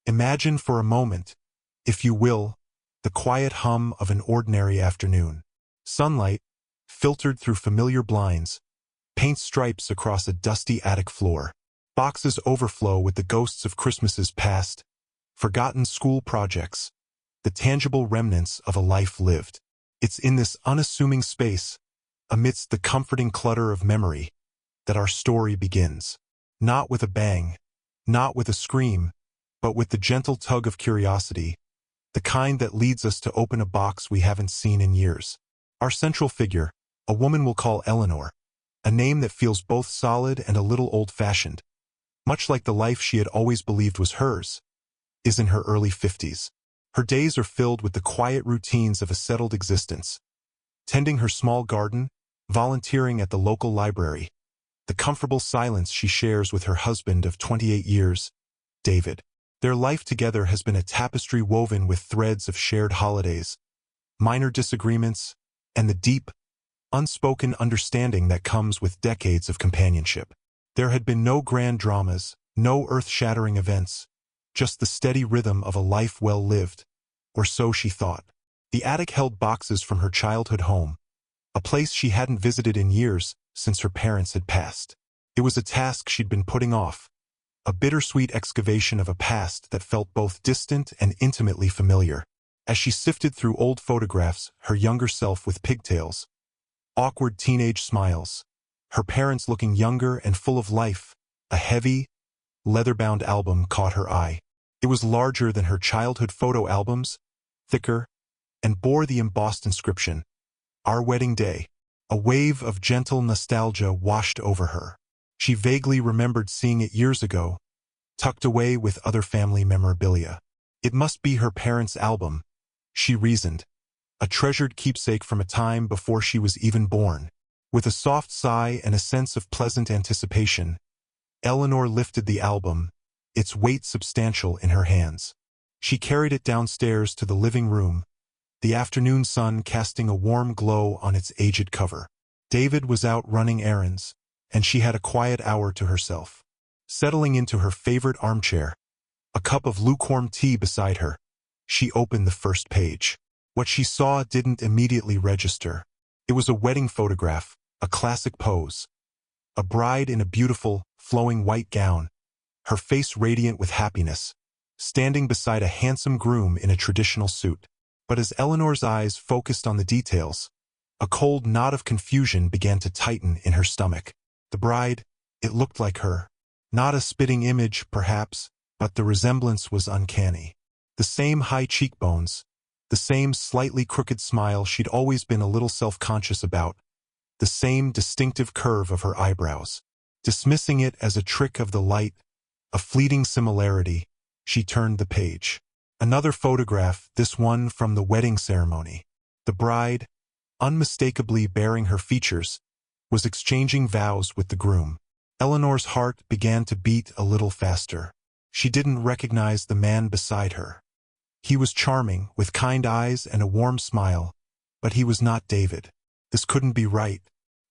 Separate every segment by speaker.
Speaker 1: Imagine for a moment, if you will, the quiet hum of an ordinary afternoon. Sunlight, filtered through familiar blinds, paints stripes across a dusty attic floor. Boxes overflow with the ghosts of Christmases past, forgotten school projects, the tangible remnants of a life lived. It's in this unassuming space, amidst the comforting clutter of memory, that our story begins. Not with a bang, not with a scream, but with the gentle tug of curiosity, the kind that leads us to open a box we haven't seen in years. Our central figure, a woman we'll call Eleanor, a name that feels both solid and a little old-fashioned, much like the life she had always believed was hers, is in her early 50s. Her days are filled with the quiet routines of a settled existence, tending her small garden, volunteering at the local library, the comfortable silence she shares with her husband of 28 years, David. Their life together has been a tapestry woven with threads of shared holidays, minor disagreements, and the deep, unspoken understanding that comes with decades of companionship. There had been no grand dramas, no earth-shattering events, just the steady rhythm of a life well lived, or so she thought. The attic held boxes from her childhood home, a place she hadn't visited in years since her parents had passed. It was a task she'd been putting off, a bittersweet excavation of a past that felt both distant and intimately familiar. As she sifted through old photographs, her younger self with pigtails, awkward teenage smiles, her parents looking younger and full of life, a heavy, leather-bound album caught her eye. It was larger than her childhood photo albums, thicker, and bore the embossed inscription, "Our Wedding Day." A wave of gentle nostalgia washed over her. She vaguely remembered seeing it years ago, tucked away with other family memorabilia. It must be her parents' album, she reasoned, a treasured keepsake from a time before she was even born. With a soft sigh and a sense of pleasant anticipation, Eleanor lifted the album, its weight substantial in her hands. She carried it downstairs to the living room, the afternoon sun casting a warm glow on its aged cover. David was out running errands, and she had a quiet hour to herself. Settling into her favorite armchair, a cup of lukewarm tea beside her, she opened the first page. What she saw didn't immediately register. It was a wedding photograph, a classic pose. A bride in a beautiful, flowing white gown, her face radiant with happiness, standing beside a handsome groom in a traditional suit. But as Eleanor's eyes focused on the details, a cold knot of confusion began to tighten in her stomach. The bride, it looked like her. Not a spitting image, perhaps, but the resemblance was uncanny. The same high cheekbones, the same slightly crooked smile she'd always been a little self-conscious about, the same distinctive curve of her eyebrows. Dismissing it as a trick of the light, a fleeting similarity, she turned the page. Another photograph, this one from the wedding ceremony. The bride, unmistakably bearing her features, was exchanging vows with the groom. Eleanor's heart began to beat a little faster. She didn't recognize the man beside her. He was charming, with kind eyes and a warm smile, but he was not David. This couldn't be right.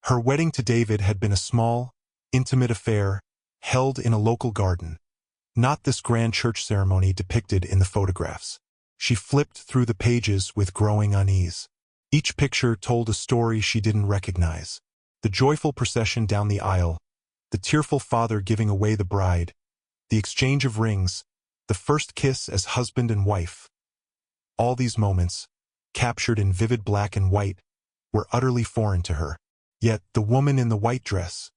Speaker 1: Her wedding to David had been a small, intimate affair, held in a local garden. Not this grand church ceremony depicted in the photographs. She flipped through the pages with growing unease. Each picture told a story she didn't recognize. The joyful procession down the aisle, the tearful father giving away the bride, the exchange of rings, the first kiss as husband and wife. All these moments, captured in vivid black and white, were utterly foreign to her. Yet the woman in the white dress,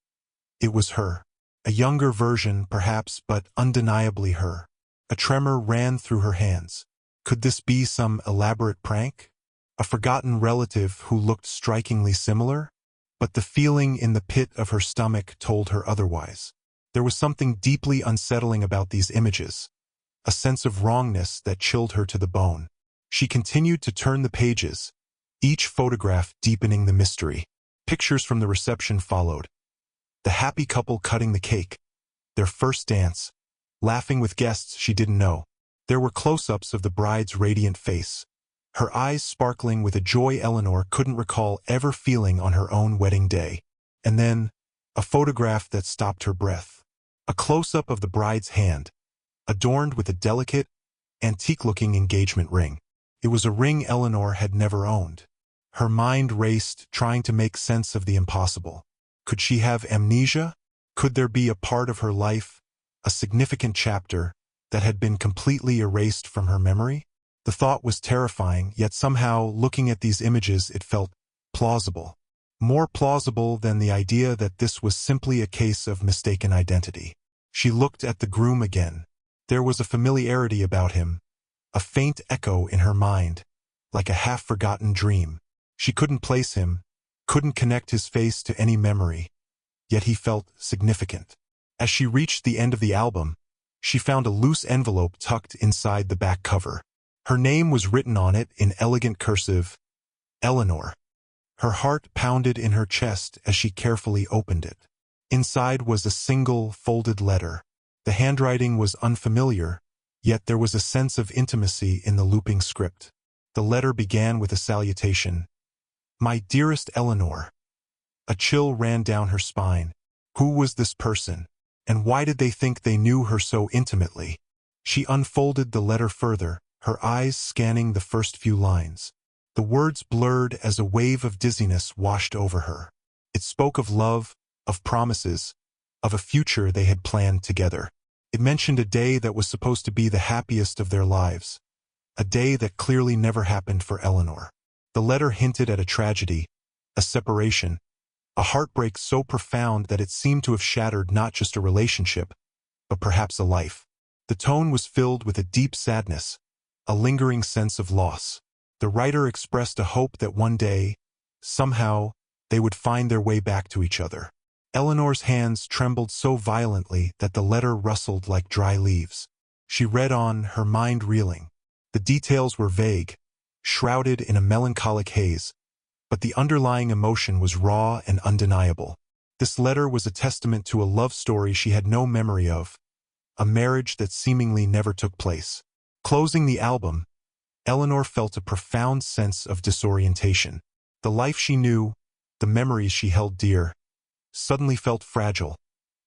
Speaker 1: it was her. A younger version, perhaps, but undeniably her. A tremor ran through her hands. Could this be some elaborate prank? A forgotten relative who looked strikingly similar? But the feeling in the pit of her stomach told her otherwise. There was something deeply unsettling about these images, a sense of wrongness that chilled her to the bone. She continued to turn the pages, each photograph deepening the mystery. Pictures from the reception followed. The happy couple cutting the cake, their first dance, laughing with guests she didn't know. There were close-ups of the bride's radiant face, her eyes sparkling with a joy Eleanor couldn't recall ever feeling on her own wedding day. And then, a photograph that stopped her breath. A close-up of the bride's hand, adorned with a delicate, antique-looking engagement ring. It was a ring Eleanor had never owned. Her mind raced, trying to make sense of the impossible. Could she have amnesia? Could there be a part of her life, a significant chapter, that had been completely erased from her memory? The thought was terrifying, yet somehow, looking at these images, it felt plausible. More plausible than the idea that this was simply a case of mistaken identity. She looked at the groom again. There was a familiarity about him, a faint echo in her mind, like a half-forgotten dream. She couldn't place him, couldn't connect his face to any memory, yet he felt significant. As she reached the end of the album, she found a loose envelope tucked inside the back cover. Her name was written on it in elegant cursive, Eleanor. Her heart pounded in her chest as she carefully opened it. Inside was a single, folded letter. The handwriting was unfamiliar, yet there was a sense of intimacy in the looping script. The letter began with a salutation. "My dearest Eleanor." A chill ran down her spine. Who was this person? And why did they think they knew her so intimately? She unfolded the letter further, her eyes scanning the first few lines. The words blurred as a wave of dizziness washed over her. It spoke of love, of promises, of a future they had planned together. It mentioned a day that was supposed to be the happiest of their lives, a day that clearly never happened for Eleanor. The letter hinted at a tragedy, a separation, a heartbreak so profound that it seemed to have shattered not just a relationship, but perhaps a life. The tone was filled with a deep sadness, a lingering sense of loss. The writer expressed a hope that one day, somehow, they would find their way back to each other. Eleanor's hands trembled so violently that the letter rustled like dry leaves. She read on, her mind reeling. The details were vague, shrouded in a melancholic haze, but the underlying emotion was raw and undeniable. This letter was a testament to a love story she had no memory of, a marriage that seemingly never took place. Closing the album, Eleanor felt a profound sense of disorientation. The life she knew, the memories she held dear, suddenly felt fragile,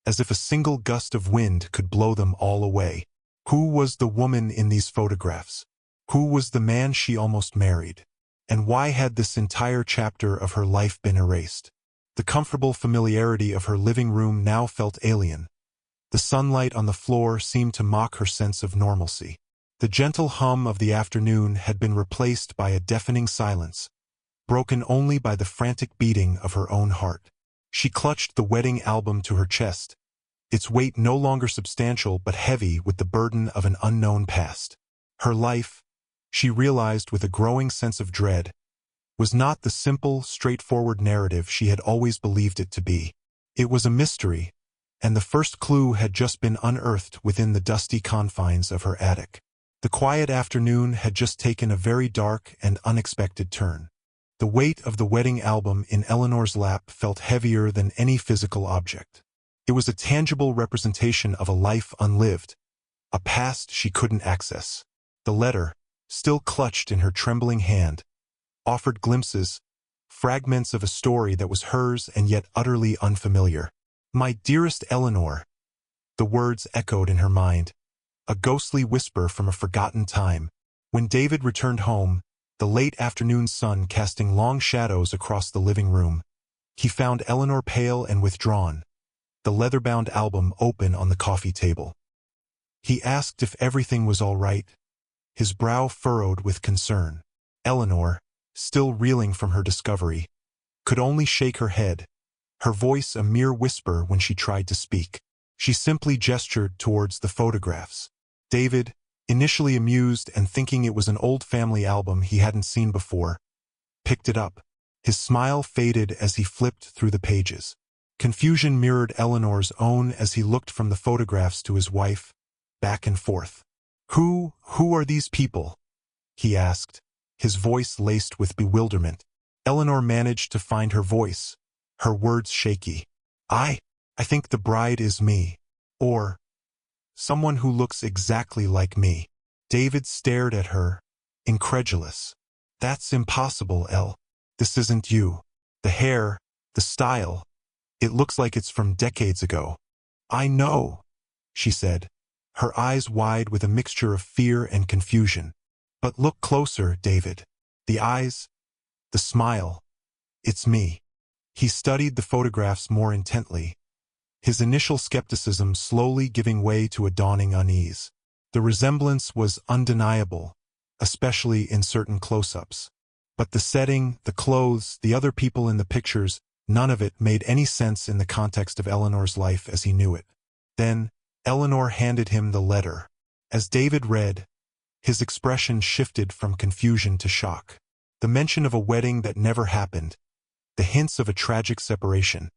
Speaker 1: as if a single gust of wind could blow them all away. Who was the woman in these photographs? Who was the man she almost married? And why had this entire chapter of her life been erased? The comfortable familiarity of her living room now felt alien. The sunlight on the floor seemed to mock her sense of normalcy. The gentle hum of the afternoon had been replaced by a deafening silence, broken only by the frantic beating of her own heart. She clutched the wedding album to her chest, its weight no longer substantial but heavy with the burden of an unknown past. Her life, she realized with a growing sense of dread, was not the simple, straightforward narrative she had always believed it to be. It was a mystery, and the first clue had just been unearthed within the dusty confines of her attic. The quiet afternoon had just taken a very dark and unexpected turn. The weight of the wedding album in Eleanor's lap felt heavier than any physical object. It was a tangible representation of a life unlived, a past she couldn't access. The letter, still clutched in her trembling hand, offered glimpses, fragments of a story that was hers and yet utterly unfamiliar. "My dearest Eleanor," the words echoed in her mind, a ghostly whisper from a forgotten time. When David returned home, the late afternoon sun casting long shadows across the living room, he found Eleanor pale and withdrawn, the leather-bound album open on the coffee table. He asked if everything was all right, his brow furrowed with concern. Eleanor, still reeling from her discovery, could only shake her head, her voice a mere whisper when she tried to speak. She simply gestured towards the photographs. David, initially amused and thinking it was an old family album he hadn't seen before, picked it up. His smile faded as he flipped through the pages. Confusion mirrored Eleanor's own as he looked from the photographs to his wife, back and forth. Who are these people?" he asked, his voice laced with bewilderment. Eleanor managed to find her voice, her words shaky. I think the bride is me. Or someone who looks exactly like me." David stared at her, incredulous. "That's impossible, Elle. This isn't you. The hair, the style, it looks like it's from decades ago." "I know," she said, her eyes wide with a mixture of fear and confusion. "But look closer, David. The eyes, the smile. It's me." He studied the photographs more intently, his initial skepticism slowly giving way to a dawning unease. The resemblance was undeniable, especially in certain close-ups. But the setting, the clothes, the other people in the pictures, none of it made any sense in the context of Eleanor's life as he knew it. Then, Eleanor handed him the letter. As David read, his expression shifted from confusion to shock. The mention of a wedding that never happened, the hints of a tragic separation.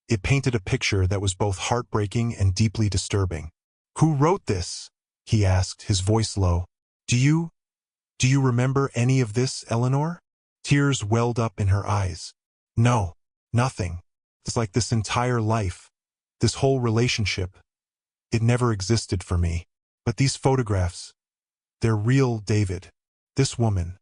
Speaker 1: It painted a picture that was both heartbreaking and deeply disturbing. "Who wrote this?" he asked, his voice low. Do you remember any of this, Eleanor?" Tears welled up in her eyes. "No, nothing. It's like this entire life, this whole relationship. It never existed for me. But these photographs, they're real, David. This woman,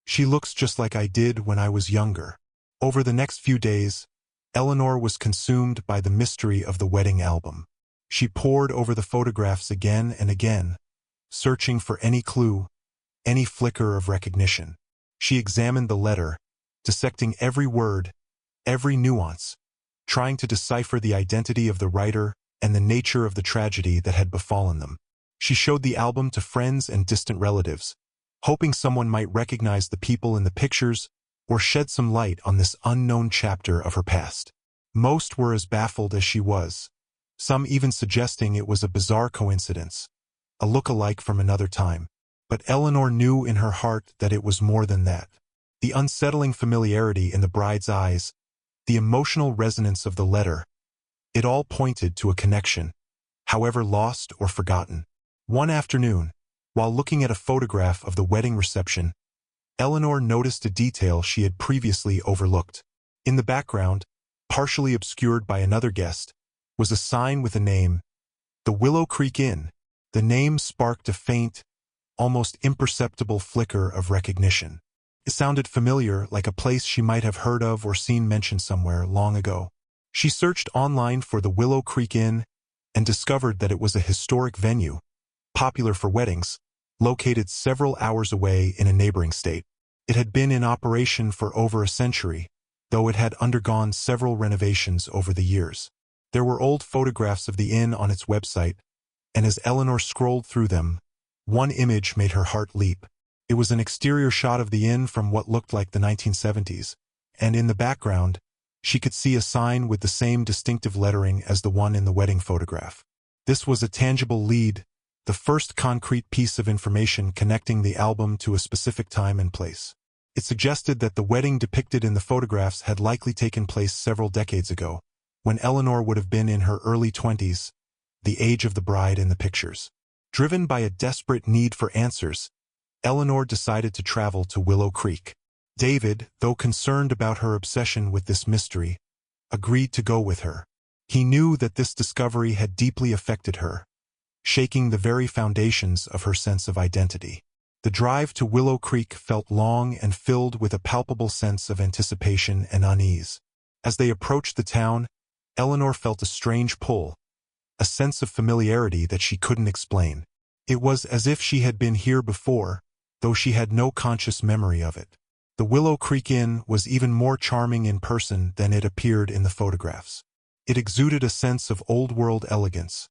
Speaker 1: she looks just like I did when I was younger." Over the next few days, Eleanor was consumed by the mystery of the wedding album. She pored over the photographs again and again, searching for any clue, any flicker of recognition. She examined the letter, dissecting every word, every nuance, trying to decipher the identity of the writer and the nature of the tragedy that had befallen them. She showed the album to friends and distant relatives, hoping someone might recognize the people in the pictures or shed some light on this unknown chapter of her past. Most were as baffled as she was, some even suggesting it was a bizarre coincidence, a look-alike from another time. But Eleanor knew in her heart that it was more than that. The unsettling familiarity in the bride's eyes, the emotional resonance of the letter, it all pointed to a connection, however lost or forgotten. One afternoon, while looking at a photograph of the wedding reception, Eleanor noticed a detail she had previously overlooked. In the background, partially obscured by another guest, was a sign with a name, the Willow Creek Inn. The name sparked a faint, almost imperceptible flicker of recognition. It sounded familiar, like a place she might have heard of or seen mentioned somewhere long ago. She searched online for the Willow Creek Inn and discovered that it was a historic venue, popular for weddings, located several hours away in a neighboring state. It had been in operation for over a century, though it had undergone several renovations over the years. There were old photographs of the inn on its website, and as Eleanor scrolled through them, one image made her heart leap. It was an exterior shot of the inn from what looked like the 1970s, and in the background, she could see a sign with the same distinctive lettering as the one in the wedding photograph. This was a tangible lead, the first concrete piece of information connecting the album to a specific time and place. It suggested that the wedding depicted in the photographs had likely taken place several decades ago, when Eleanor would have been in her early 20s, the age of the bride in the pictures. Driven by a desperate need for answers, Eleanor decided to travel to Willow Creek. David, though concerned about her obsession with this mystery, agreed to go with her. He knew that this discovery had deeply affected her, shaking the very foundations of her sense of identity. The drive to Willow Creek felt long and filled with a palpable sense of anticipation and unease. As they approached the town, Eleanor felt a strange pull, a sense of familiarity that she couldn't explain. It was as if she had been here before, though she had no conscious memory of it. The Willow Creek Inn was even more charming in person than it appeared in the photographs. It exuded a sense of old-world elegance,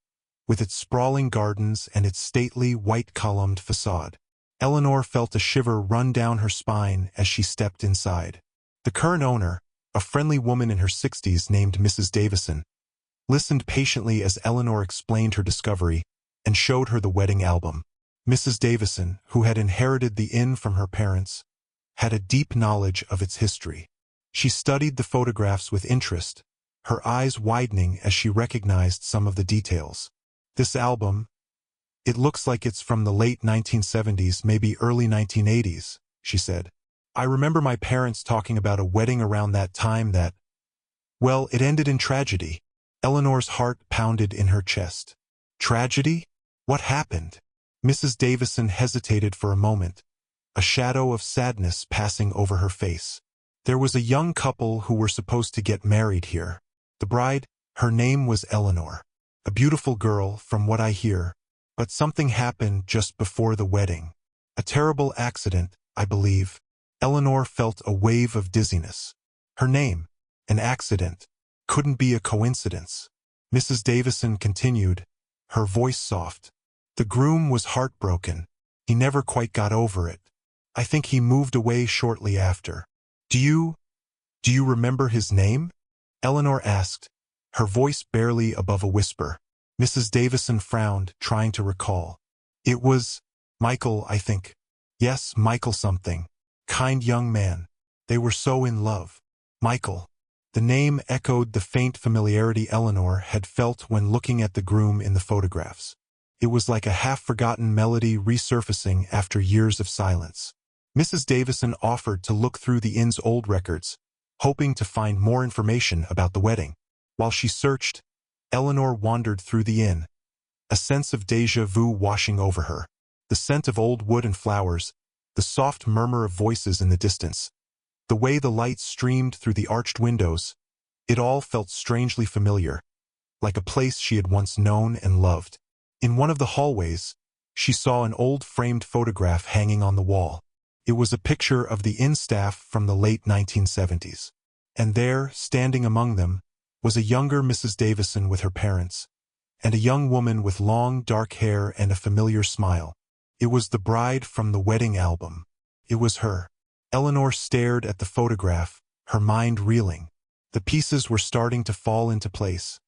Speaker 1: with its sprawling gardens and its stately, white-columned facade. Eleanor felt a shiver run down her spine as she stepped inside. The current owner, a friendly woman in her 60s named Mrs. Davison, listened patiently as Eleanor explained her discovery and showed her the wedding album. Mrs. Davison, who had inherited the inn from her parents, had a deep knowledge of its history. She studied the photographs with interest, her eyes widening as she recognized some of the details. "This album, it looks like it's from the late 1970s, maybe early 1980s, she said. "I remember my parents talking about a wedding around that time that, well, it ended in tragedy." Eleanor's heart pounded in her chest. Tragedy? What happened? Mrs. Davison hesitated for a moment, a shadow of sadness passing over her face. "There was a young couple who were supposed to get married here. The bride, her name was Eleanor. A beautiful girl, from what I hear, But something happened just before the wedding. A terrible accident, I believe. Eleanor felt a wave of dizziness. Her name, an accident, couldn't be a coincidence. Mrs. Davison continued, her voice soft. The groom was heartbroken. He never quite got over it. I think he moved away shortly after. Do you remember his name? Eleanor asked, her voice barely above a whisper. Mrs. Davison frowned, trying to recall. It was Michael, I think. Yes, Michael something. Kind young man. They were so in love. Michael. The name echoed the faint familiarity Eleanor had felt when looking at the groom in the photographs. It was like a half-forgotten melody resurfacing after years of silence. Mrs. Davison offered to look through the inn's old records, hoping to find more information about the wedding. While she searched, Eleanor wandered through the inn, a sense of déjà vu washing over her. The scent of old wood and flowers, the soft murmur of voices in the distance, the way the light streamed through the arched windows, it all felt strangely familiar, like a place she had once known and loved. In one of the hallways, she saw an old framed photograph hanging on the wall. It was a picture of the inn staff from the late 1970s. And there, standing among them, was a younger Mrs. Davison with her parents, and a young woman with long, dark hair and a familiar smile. It was the bride from the wedding album. It was her. Eleanor stared at the photograph, her mind reeling. The pieces were starting to fall into place,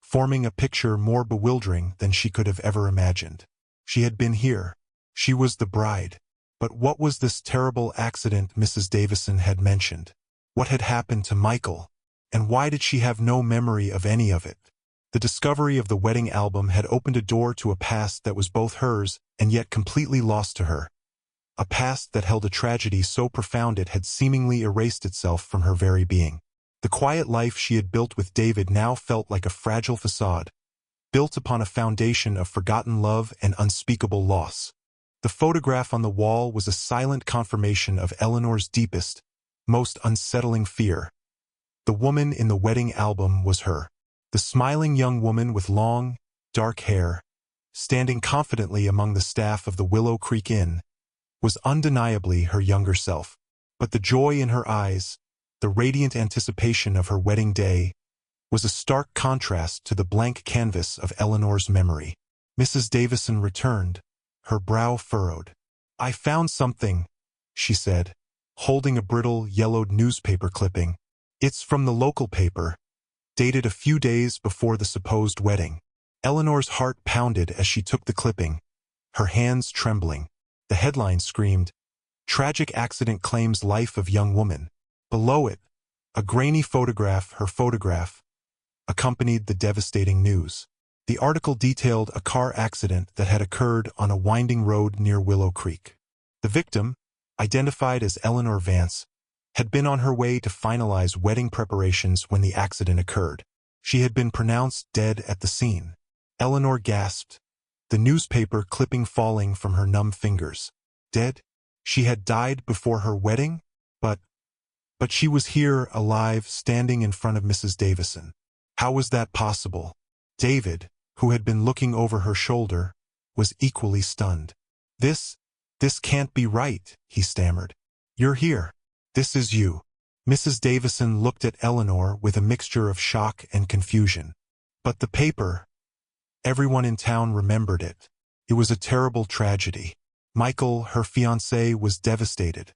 Speaker 1: forming a picture more bewildering than she could have ever imagined. She had been here. She was the bride. But what was this terrible accident Mrs. Davison had mentioned? What had happened to Michael? And why did she have no memory of any of it? The discovery of the wedding album had opened a door to a past that was both hers and yet completely lost to her. A past that held a tragedy so profound it had seemingly erased itself from her very being. The quiet life she had built with David now felt like a fragile facade, built upon a foundation of forgotten love and unspeakable loss. The photograph on the wall was a silent confirmation of Eleanor's deepest, most unsettling fear. The woman in the wedding album was her. The smiling young woman with long, dark hair, standing confidently among the staff of the Willow Creek Inn, was undeniably her younger self. But the joy in her eyes, the radiant anticipation of her wedding day, was a stark contrast to the blank canvas of Eleanor's memory. Mrs. Davison returned, her brow furrowed. I found something, she said, holding a brittle, yellowed newspaper clipping. It's from the local paper, dated a few days before the supposed wedding. Eleanor's heart pounded as she took the clipping, her hands trembling. The headline screamed, "Tragic accident claims life of young woman." Below it, a grainy photograph, her photograph, accompanied the devastating news. The article detailed a car accident that had occurred on a winding road near Willow Creek. The victim, identified as Eleanor Vance, had been on her way to finalize wedding preparations when the accident occurred. She had been pronounced dead at the scene. Eleanor gasped, the newspaper clipping falling from her numb fingers. Dead? She had died before her wedding? But she was here, alive, standing in front of Mrs. Davison. How was that possible? David, who had been looking over her shoulder, was equally stunned. This can't be right, he stammered. You're here. This is you. Mrs. Davison looked at Eleanor with a mixture of shock and confusion. But the paper, everyone in town remembered it. It was a terrible tragedy. Michael, her fiancé, was devastated.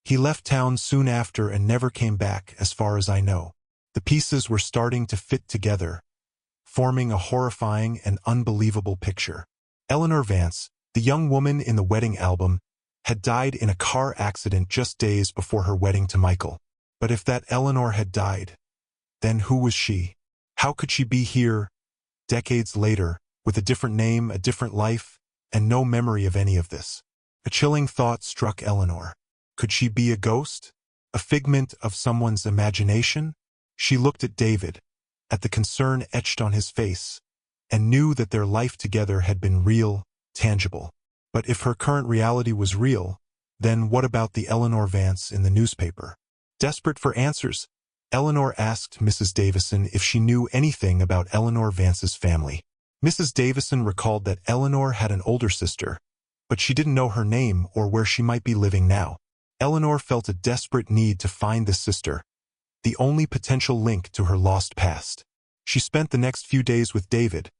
Speaker 1: He left town soon after and never came back, as far as I know. The pieces were starting to fit together, forming a horrifying and unbelievable picture. Eleanor Vance, the young woman in the wedding album, had died in a car accident just days before her wedding to Michael. But if that Eleanor had died, then who was she? How could she be here, decades later, with a different name, a different life, and no memory of any of this? A chilling thought struck Eleanor. Could she be a ghost? A figment of someone's imagination? She looked at David, at the concern etched on his face, and knew that their life together had been real, tangible. But if her current reality was real, then what about the Eleanor Vance in the newspaper? Desperate for answers, Eleanor asked Mrs. Davison if she knew anything about Eleanor Vance's family. Mrs. Davison recalled that Eleanor had an older sister, but she didn't know her name or where she might be living now. Eleanor felt a desperate need to find this sister, the only potential link to her lost past. She spent the next few days with David,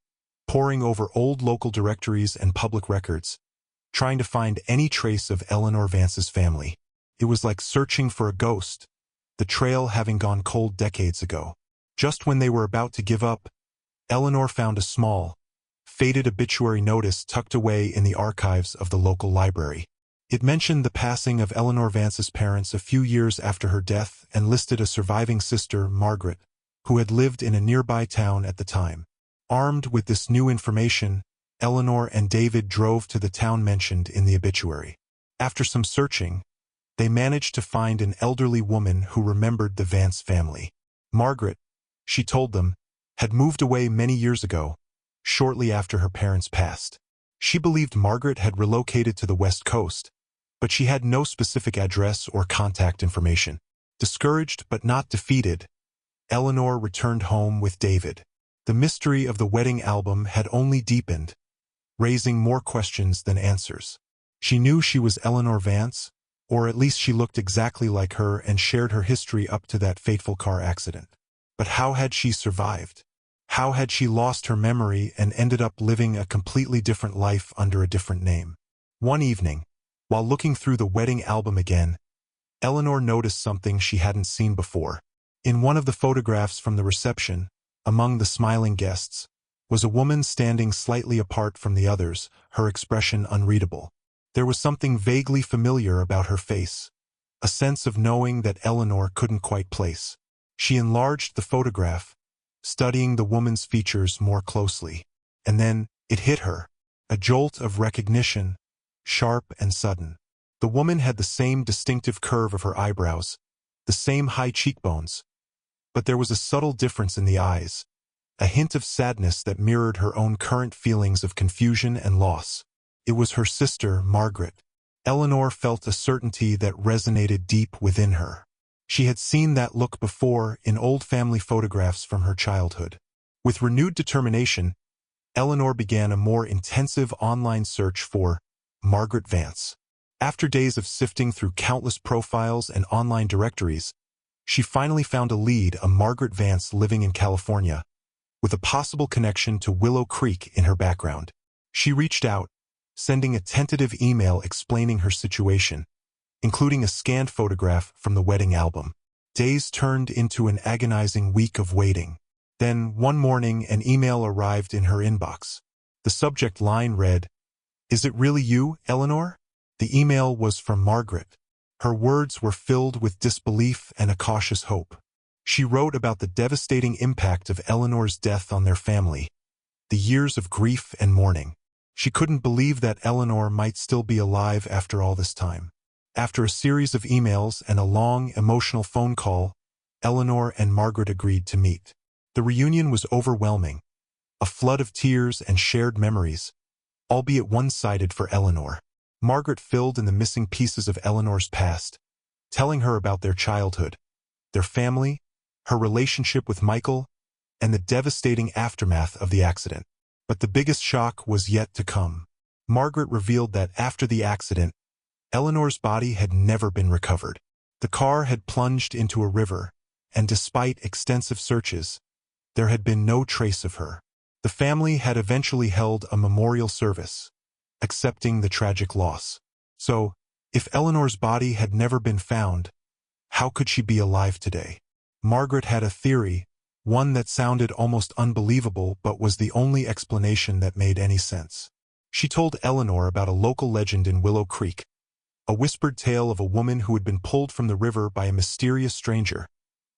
Speaker 1: poring over old local directories and public records, trying to find any trace of Eleanor Vance's family. It was like searching for a ghost, the trail having gone cold decades ago. Just when they were about to give up, Eleanor found a small, faded obituary notice tucked away in the archives of the local library. It mentioned the passing of Eleanor Vance's parents a few years after her death and listed a surviving sister, Margaret, who had lived in a nearby town at the time. Armed with this new information, Eleanor and David drove to the town mentioned in the obituary. After some searching, they managed to find an elderly woman who remembered the Vance family. Margaret, she told them, had moved away many years ago, shortly after her parents passed. She believed Margaret had relocated to the West Coast, but she had no specific address or contact information. Discouraged but not defeated, Eleanor returned home with David. The mystery of the wedding album had only deepened, raising more questions than answers. She knew she was Eleanor Vance, or at least she looked exactly like her and shared her history up to that fateful car accident. But how had she survived? How had she lost her memory and ended up living a completely different life under a different name? One evening, while looking through the wedding album again, Eleanor noticed something she hadn't seen before. In one of the photographs from the reception, among the smiling guests, was a woman standing slightly apart from the others, her expression unreadable. There was something vaguely familiar about her face, a sense of knowing that Eleanor couldn't quite place. She enlarged the photograph, studying the woman's features more closely. And then it hit her, a jolt of recognition, sharp and sudden. The woman had the same distinctive curve of her eyebrows, the same high cheekbones, but there was a subtle difference in the eyes, a hint of sadness that mirrored her own current feelings of confusion and loss. It was her sister, Margaret. Eleanor felt a certainty that resonated deep within her. She had seen that look before in old family photographs from her childhood. With renewed determination, Eleanor began a more intensive online search for Margaret Vance. After days of sifting through countless profiles and online directories, she finally found a lead, a Margaret Vance living in California, with a possible connection to Willow Creek in her background. She reached out, sending a tentative email explaining her situation, including a scanned photograph from the wedding album. Days turned into an agonizing week of waiting. Then, one morning, an email arrived in her inbox. The subject line read, "Is it really you, Eleanor?" The email was from Margaret. Her words were filled with disbelief and a cautious hope. She wrote about the devastating impact of Eleanor's death on their family, the years of grief and mourning. She couldn't believe that Eleanor might still be alive after all this time. After a series of emails and a long, emotional phone call, Eleanor and Margaret agreed to meet. The reunion was overwhelming, a flood of tears and shared memories, albeit one-sided for Eleanor. Margaret filled in the missing pieces of Eleanor's past, telling her about their childhood, their family, her relationship with Michael, and the devastating aftermath of the accident. But the biggest shock was yet to come. Margaret revealed that after the accident, Eleanor's body had never been recovered. The car had plunged into a river, and despite extensive searches, there had been no trace of her. The family had eventually held a memorial service, accepting the tragic loss. So, if Eleanor's body had never been found, how could she be alive today? Margaret had a theory, one that sounded almost unbelievable but was the only explanation that made any sense. She told Eleanor about a local legend in Willow Creek, a whispered tale of a woman who had been pulled from the river by a mysterious stranger,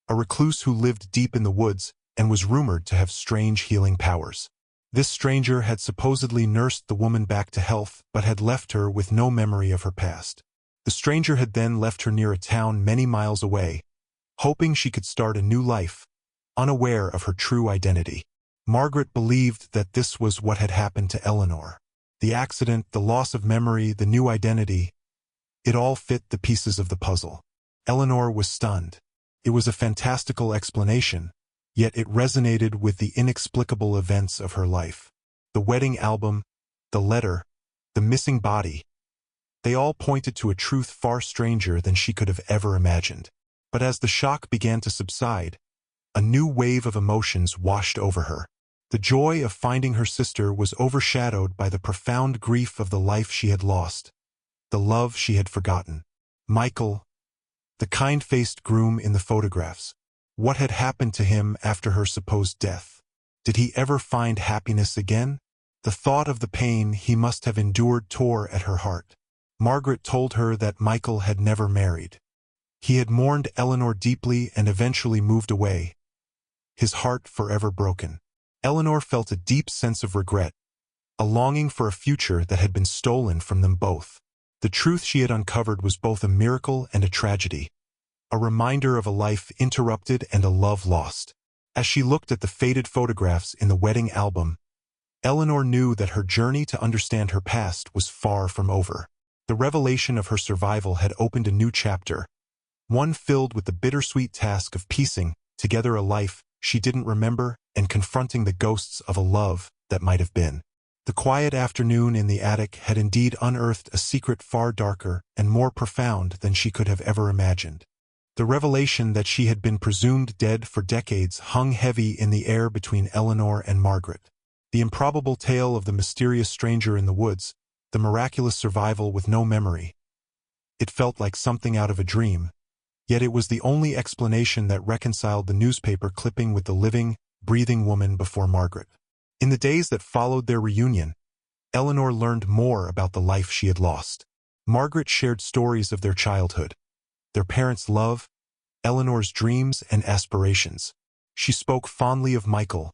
Speaker 1: a recluse who lived deep in the woods and was rumored to have strange healing powers. This stranger had supposedly nursed the woman back to health but had left her with no memory of her past. The stranger had then left her near a town many miles away, hoping she could start a new life, unaware of her true identity. Margaret believed that this was what had happened to Eleanor. The accident, the loss of memory, the new identity, it all fit the pieces of the puzzle. Eleanor was stunned. It was a fantastical explanation, yet it resonated with the inexplicable events of her life. The wedding album, the letter, the missing body. They all pointed to a truth far stranger than she could have ever imagined. But as the shock began to subside, a new wave of emotions washed over her. The joy of finding her sister was overshadowed by the profound grief of the life she had lost, the love she had forgotten. Michael, the kind-faced groom in the photographs. What had happened to him after her supposed death? Did he ever find happiness again? The thought of the pain he must have endured tore at her heart. Margaret told her that Michael had never married. He had mourned Eleanor deeply and eventually moved away, his heart forever broken. Eleanor felt a deep sense of regret, a longing for a future that had been stolen from them both. The truth she had uncovered was both a miracle and a tragedy, a reminder of a life interrupted and a love lost. As she looked at the faded photographs in the wedding album, Eleanor knew that her journey to understand her past was far from over. The revelation of her survival had opened a new chapter, one filled with the bittersweet task of piecing together a life she didn't remember and confronting the ghosts of a love that might have been. The quiet afternoon in the attic had indeed unearthed a secret far darker and more profound than she could have ever imagined. The revelation that she had been presumed dead for decades hung heavy in the air between Eleanor and Margaret. The improbable tale of the mysterious stranger in the woods, the miraculous survival with no memory. It felt like something out of a dream, yet it was the only explanation that reconciled the newspaper clipping with the living, breathing woman before Margaret. In the days that followed their reunion, Eleanor learned more about the life she had lost. Margaret shared stories of their childhood, their parents' love, Eleanor's dreams and aspirations. She spoke fondly of Michael,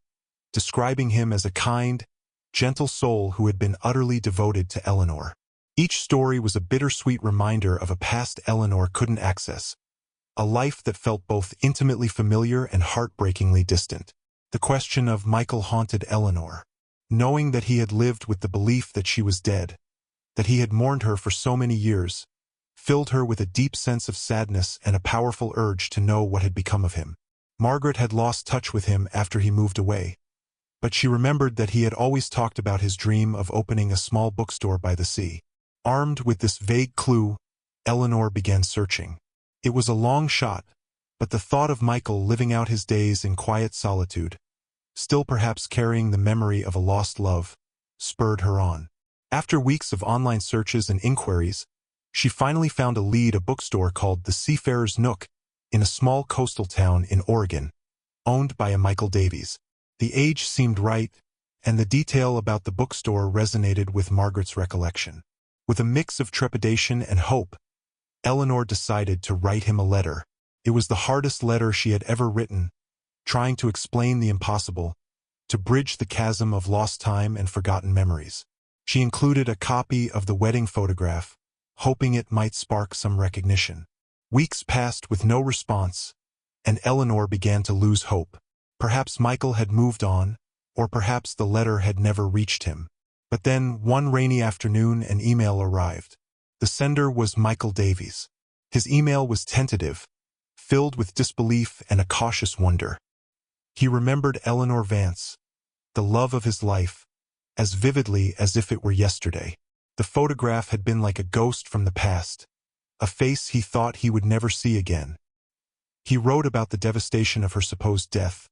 Speaker 1: describing him as a kind, gentle soul who had been utterly devoted to Eleanor. Each story was a bittersweet reminder of a past Eleanor couldn't access, a life that felt both intimately familiar and heartbreakingly distant. The question of Michael haunted Eleanor, knowing that he had lived with the belief that she was dead, that he had mourned her for so many years, filled her with a deep sense of sadness and a powerful urge to know what had become of him. Margaret had lost touch with him after he moved away, but she remembered that he had always talked about his dream of opening a small bookstore by the sea. Armed with this vague clue, Eleanor began searching. It was a long shot, but the thought of Michael living out his days in quiet solitude, still perhaps carrying the memory of a lost love, spurred her on. After weeks of online searches and inquiries, she finally found a lead: a bookstore called the Seafarer's Nook in a small coastal town in Oregon, owned by a Michael Davies. The age seemed right, and the detail about the bookstore resonated with Margaret's recollection. With a mix of trepidation and hope, Eleanor decided to write him a letter. It was the hardest letter she had ever written, trying to explain the impossible, to bridge the chasm of lost time and forgotten memories. She included a copy of the wedding photograph, hoping it might spark some recognition. Weeks passed with no response, and Eleanor began to lose hope. Perhaps Michael had moved on, or perhaps the letter had never reached him. But then, one rainy afternoon, an email arrived. The sender was Michael Davies. His email was tentative, filled with disbelief and a cautious wonder. He remembered Eleanor Vance, the love of his life, as vividly as if it were yesterday. The photograph had been like a ghost from the past, a face he thought he would never see again. He wrote about the devastation of her supposed death,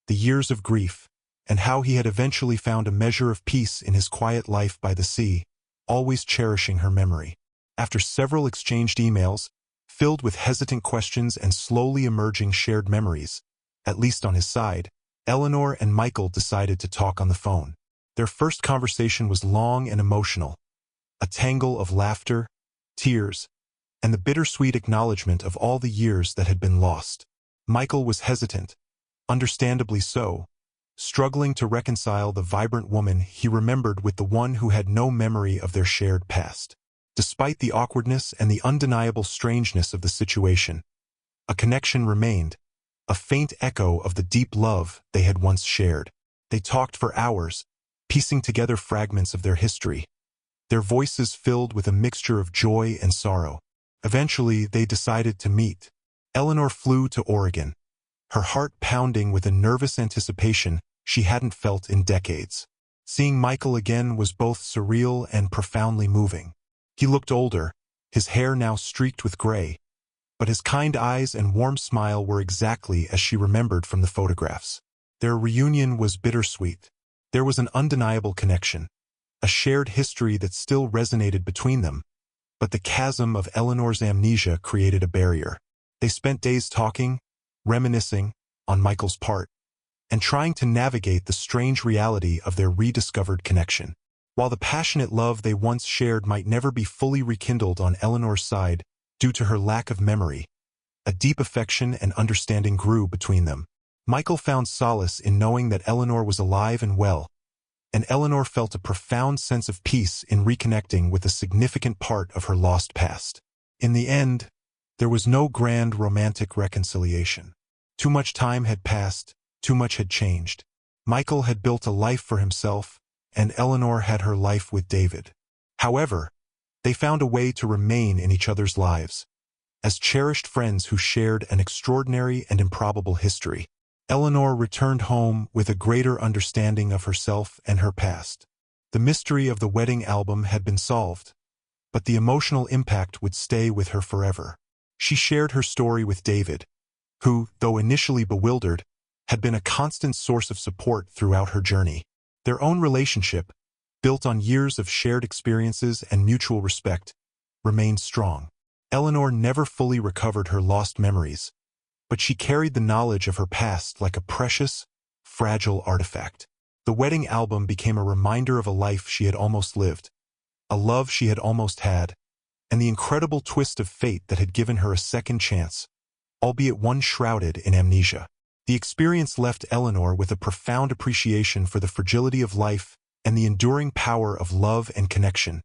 Speaker 1: the years of grief, and how he had eventually found a measure of peace in his quiet life by the sea, always cherishing her memory. After several exchanged emails, filled with hesitant questions and slowly emerging shared memories, at least on his side, Eleanor and Michael decided to talk on the phone. Their first conversation was long and emotional, a tangle of laughter, tears, and the bittersweet acknowledgement of all the years that had been lost. Michael was hesitant, understandably so, struggling to reconcile the vibrant woman he remembered with the one who had no memory of their shared past. Despite the awkwardness and the undeniable strangeness of the situation, a connection remained, a faint echo of the deep love they had once shared. They talked for hours, piecing together fragments of their history, their voices filled with a mixture of joy and sorrow. Eventually, they decided to meet. Eleanor flew to Oregon, her heart pounding with a nervous anticipation she hadn't felt in decades. Seeing Michael again was both surreal and profoundly moving. He looked older, his hair now streaked with gray, but his kind eyes and warm smile were exactly as she remembered from the photographs. Their reunion was bittersweet. There was an undeniable connection, a shared history that still resonated between them, but the chasm of Eleanor's amnesia created a barrier. They spent days talking, reminiscing, on Michael's part, and trying to navigate the strange reality of their rediscovered connection. While the passionate love they once shared might never be fully rekindled on Eleanor's side due to her lack of memory, a deep affection and understanding grew between them. Michael found solace in knowing that Eleanor was alive and well, and Eleanor felt a profound sense of peace in reconnecting with a significant part of her lost past. In the end, there was no grand romantic reconciliation. Too much time had passed, too much had changed. Michael had built a life for himself, and Eleanor had her life with David. However, they found a way to remain in each other's lives, as cherished friends who shared an extraordinary and improbable history. Eleanor returned home with a greater understanding of herself and her past. The mystery of the wedding album had been solved, but the emotional impact would stay with her forever. She shared her story with David, who, though initially bewildered, had been a constant source of support throughout her journey. Their own relationship, built on years of shared experiences and mutual respect, remained strong. Eleanor never fully recovered her lost memories, but she carried the knowledge of her past like a precious, fragile artifact. The wedding album became a reminder of a life she had almost lived, a love she had almost had, and the incredible twist of fate that had given her a second chance, albeit one shrouded in amnesia. The experience left Eleanor with a profound appreciation for the fragility of life and the enduring power of love and connection,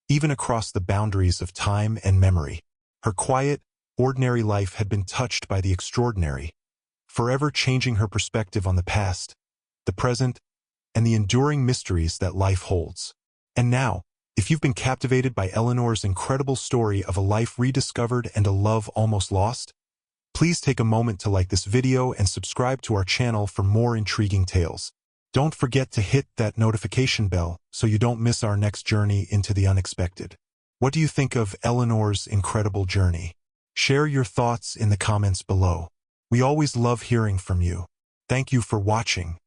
Speaker 1: even across the boundaries of time and memory. Her quiet, ordinary life had been touched by the extraordinary, forever changing her perspective on the past, the present, and the enduring mysteries that life holds. And now, if you've been captivated by Eleanor's incredible story of a life rediscovered and a love almost lost, please take a moment to like this video and subscribe to our channel for more intriguing tales. Don't forget to hit that notification bell so you don't miss our next journey into the unexpected. What do you think of Eleanor's incredible journey? Share your thoughts in the comments below. We always love hearing from you. Thank you for watching.